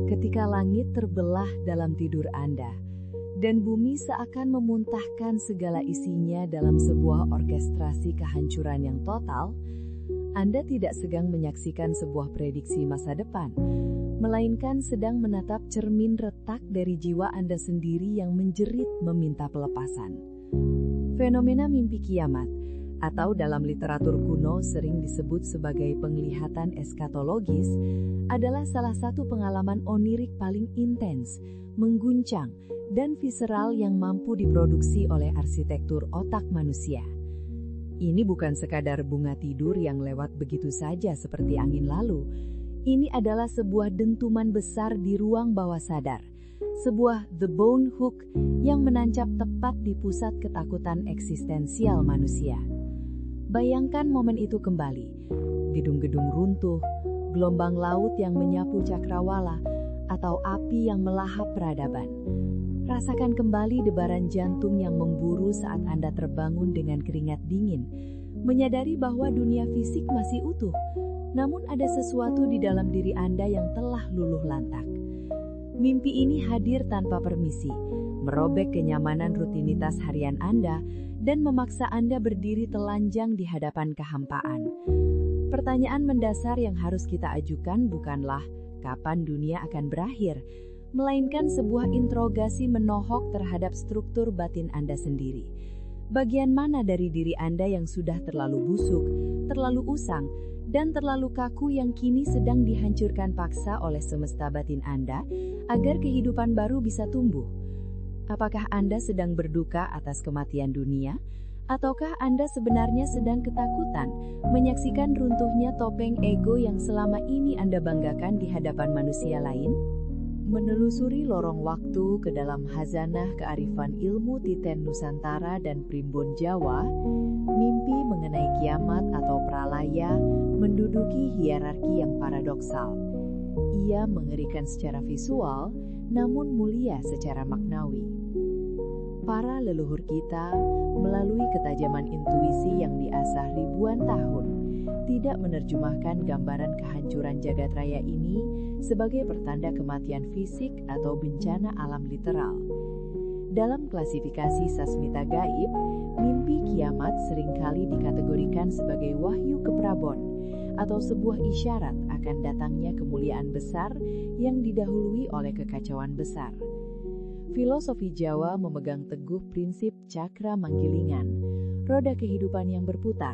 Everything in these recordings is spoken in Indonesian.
ketika langit terbelah dalam tidur Anda, dan bumi seakan memuntahkan segala isinya dalam sebuah orkestrasi kehancuran yang total, Anda tidak sedang menyaksikan sebuah prediksi masa depan, melainkan sedang menatap cermin retak dari jiwa Anda sendiri yang menjerit meminta pelepasan. Fenomena mimpi kiamat, atau dalam literatur kuno sering disebut sebagai penglihatan eskatologis, adalah salah satu pengalaman onirik paling intens, mengguncang, dan visceral yang mampu diproduksi oleh arsitektur otak manusia. Ini bukan sekadar bunga tidur yang lewat begitu saja seperti angin lalu. Ini adalah sebuah dentuman besar di ruang bawah sadar, sebuah the bone hook yang menancap tepat di pusat ketakutan eksistensial manusia. Bayangkan momen itu kembali, gedung-gedung runtuh, gelombang laut yang menyapu cakrawala, atau api yang melahap peradaban. Rasakan kembali debaran jantung yang memburu saat Anda terbangun dengan keringat dingin, menyadari bahwa dunia fisik masih utuh, namun ada sesuatu di dalam diri Anda yang telah luluh lantak. Mimpi ini hadir tanpa permisi, merobek kenyamanan rutinitas harian Anda, dan memaksa Anda berdiri telanjang di hadapan kehampaan. Pertanyaan mendasar yang harus kita ajukan bukanlah kapan dunia akan berakhir, melainkan sebuah interogasi menohok terhadap struktur batin Anda sendiri. Bagian mana dari diri Anda yang sudah terlalu busuk, terlalu usang, dan terlalu kaku yang kini sedang dihancurkan paksa oleh semesta batin Anda agar kehidupan baru bisa tumbuh? Apakah Anda sedang berduka atas kematian dunia? Ataukah Anda sebenarnya sedang ketakutan menyaksikan runtuhnya topeng ego yang selama ini Anda banggakan di hadapan manusia lain? Menelusuri lorong waktu ke dalam hazanah kearifan ilmu Titen Nusantara dan Primbon Jawa, mimpi mengenai kiamat atau pralaya menduduki hierarki yang paradoksal. Ia mengerikan secara visual, namun mulia secara maknawi. Para leluhur kita, melalui ketajaman intuisi yang diasah ribuan tahun, tidak menerjemahkan gambaran kehancuran jagat raya ini sebagai pertanda kematian fisik atau bencana alam literal. Dalam klasifikasi sasmita gaib, mimpi kiamat seringkali dikategorikan sebagai wahyu keprabon atau sebuah isyarat akan datangnya kemuliaan besar yang didahului oleh kekacauan besar. Filosofi Jawa memegang teguh prinsip cakra manggilingan, roda kehidupan yang berputar,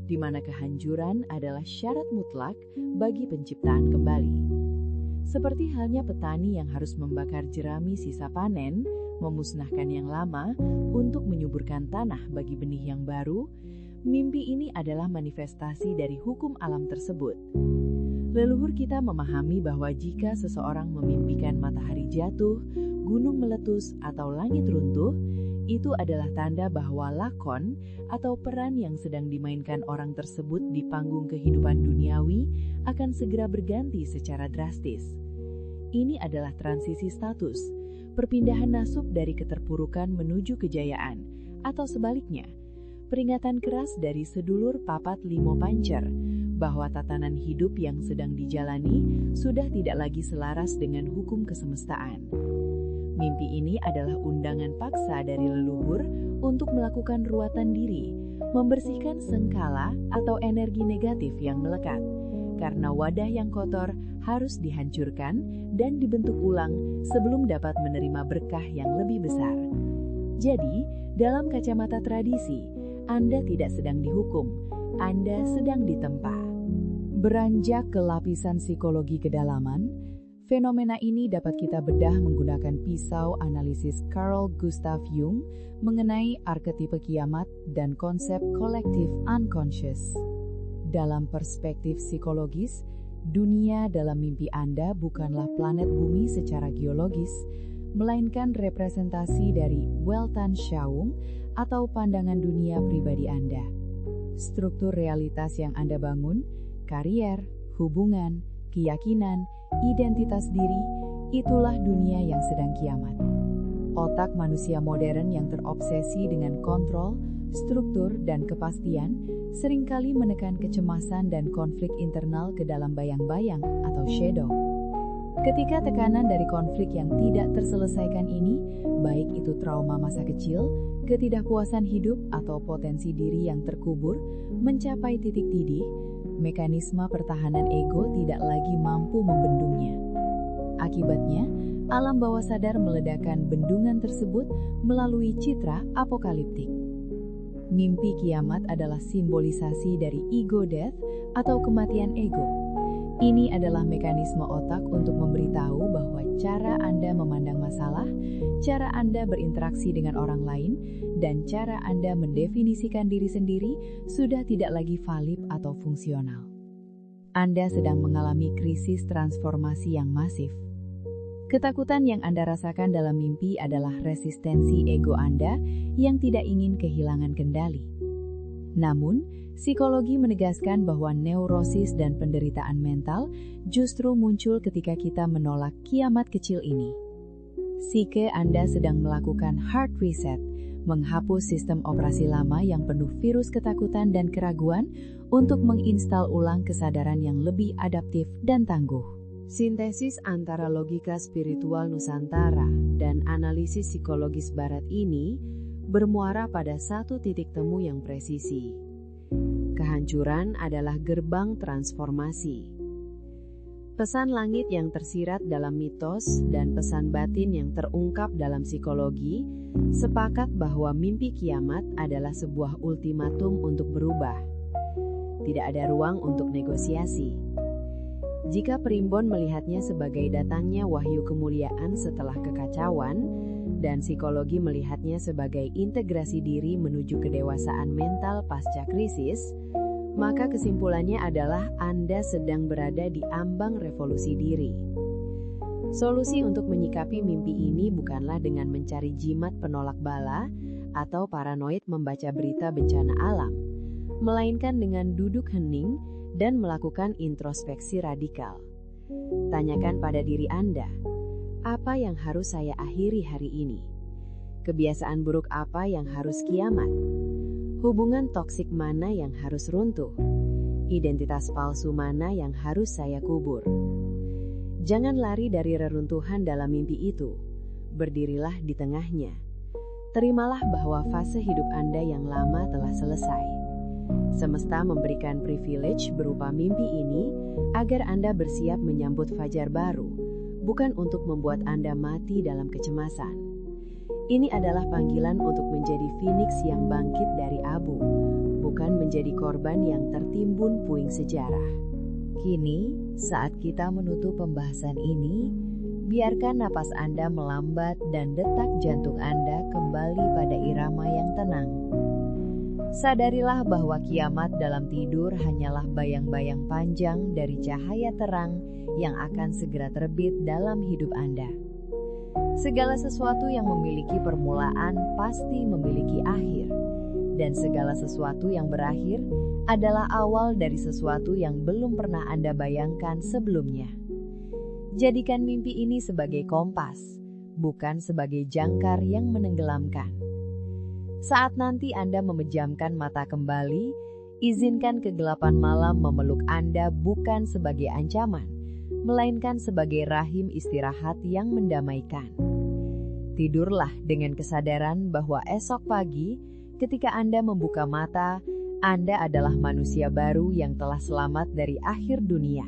di mana kehancuran adalah syarat mutlak bagi penciptaan kembali. Seperti halnya petani yang harus membakar jerami sisa panen, memusnahkan yang lama untuk menyuburkan tanah bagi benih yang baru, mimpi ini adalah manifestasi dari hukum alam tersebut. Leluhur kita memahami bahwa jika seseorang memimpikan matahari jatuh, gunung meletus, atau langit runtuh, itu adalah tanda bahwa lakon atau peran yang sedang dimainkan orang tersebut di panggung kehidupan duniawi akan segera berganti secara drastis. Ini adalah transisi status, perpindahan nasib dari keterpurukan menuju kejayaan, atau sebaliknya, peringatan keras dari sedulur papat limo pancer bahwa tatanan hidup yang sedang dijalani sudah tidak lagi selaras dengan hukum kesemestaan. Mimpi ini adalah undangan paksa dari leluhur untuk melakukan ruatan diri, membersihkan sengkala atau energi negatif yang melekat, karena wadah yang kotor harus dihancurkan dan dibentuk ulang sebelum dapat menerima berkah yang lebih besar. Jadi, dalam kacamata tradisi, Anda tidak sedang dihukum, Anda sedang ditempa. Beranjak ke lapisan psikologi kedalaman, fenomena ini dapat kita bedah menggunakan pisau analisis Carl Gustav Jung mengenai arketipe kiamat dan konsep collective unconscious. Dalam perspektif psikologis, dunia dalam mimpi Anda bukanlah planet bumi secara geologis, melainkan representasi dari Weltanschauung atau pandangan dunia pribadi Anda. Struktur realitas yang Anda bangun, karier, hubungan, keyakinan, identitas diri, itulah dunia yang sedang kiamat. Otak manusia modern yang terobsesi dengan kontrol, struktur, dan kepastian seringkali menekan kecemasan dan konflik internal ke dalam bayang-bayang atau shadow. Ketika tekanan dari konflik yang tidak terselesaikan ini, baik itu trauma masa kecil, ketidakpuasan hidup, atau potensi diri yang terkubur, mencapai titik didih, mekanisme pertahanan ego tidak lagi mampu membendungnya. Akibatnya, alam bawah sadar meledakkan bendungan tersebut melalui citra apokaliptik. Mimpi kiamat adalah simbolisasi dari ego death atau kematian ego. Ini adalah mekanisme otak untuk memberitahu bahwa cara Anda memandang masalah, cara Anda berinteraksi dengan orang lain, dan cara Anda mendefinisikan diri sendiri sudah tidak lagi valid atau fungsional. Anda sedang mengalami krisis transformasi yang masif. Ketakutan yang Anda rasakan dalam mimpi adalah resistensi ego Anda yang tidak ingin kehilangan kendali. Namun, psikologi menegaskan bahwa neurosis dan penderitaan mental justru muncul ketika kita menolak kiamat kecil ini. Psike Anda sedang melakukan hard reset, menghapus sistem operasi lama yang penuh virus ketakutan dan keraguan untuk menginstal ulang kesadaran yang lebih adaptif dan tangguh. Sintesis antara logika spiritual Nusantara dan analisis psikologis Barat ini bermuara pada satu titik temu yang presisi. Kehancuran adalah gerbang transformasi. Pesan langit yang tersirat dalam mitos dan pesan batin yang terungkap dalam psikologi sepakat bahwa mimpi kiamat adalah sebuah ultimatum untuk berubah. Tidak ada ruang untuk negosiasi. Jika Primbon melihatnya sebagai datangnya wahyu kemuliaan setelah kekacauan, dan psikologi melihatnya sebagai integrasi diri menuju kedewasaan mental pasca krisis, maka kesimpulannya adalah Anda sedang berada di ambang revolusi diri. Solusi untuk menyikapi mimpi ini bukanlah dengan mencari jimat penolak bala atau paranoid membaca berita bencana alam, melainkan dengan duduk hening dan melakukan introspeksi radikal. Tanyakan pada diri Anda, apa yang harus saya akhiri hari ini? Kebiasaan buruk apa yang harus kiamat? Hubungan toksik mana yang harus runtuh? Identitas palsu mana yang harus saya kubur? Jangan lari dari reruntuhan dalam mimpi itu. Berdirilah di tengahnya. Terimalah bahwa fase hidup Anda yang lama telah selesai. Semesta memberikan privilege berupa mimpi ini agar Anda bersiap menyambut fajar baru, bukan untuk membuat Anda mati dalam kecemasan. Ini adalah panggilan untuk menjadi phoenix yang bangkit dari abu, bukan menjadi korban yang tertimbun puing sejarah. Kini, saat kita menutup pembahasan ini, biarkan napas Anda melambat dan detak jantung Anda kembali pada irama yang tenang. Sadarilah bahwa kiamat dalam tidur hanyalah bayang-bayang panjang dari cahaya terang yang akan segera terbit dalam hidup Anda. Segala sesuatu yang memiliki permulaan pasti memiliki akhir, dan segala sesuatu yang berakhir adalah awal dari sesuatu yang belum pernah Anda bayangkan sebelumnya. Jadikan mimpi ini sebagai kompas, bukan sebagai jangkar yang menenggelamkan. Saat nanti Anda memejamkan mata kembali, izinkan kegelapan malam memeluk Anda bukan sebagai ancaman, melainkan sebagai rahim istirahat yang mendamaikan. Tidurlah dengan kesadaran bahwa esok pagi, ketika Anda membuka mata, Anda adalah manusia baru yang telah selamat dari akhir dunia,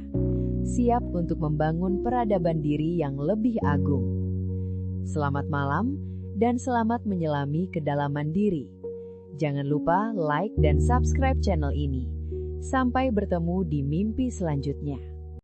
siap untuk membangun peradaban diri yang lebih agung. Selamat malam, dan selamat menyelami kedalaman diri. Jangan lupa like dan subscribe channel ini. Sampai bertemu di mimpi selanjutnya.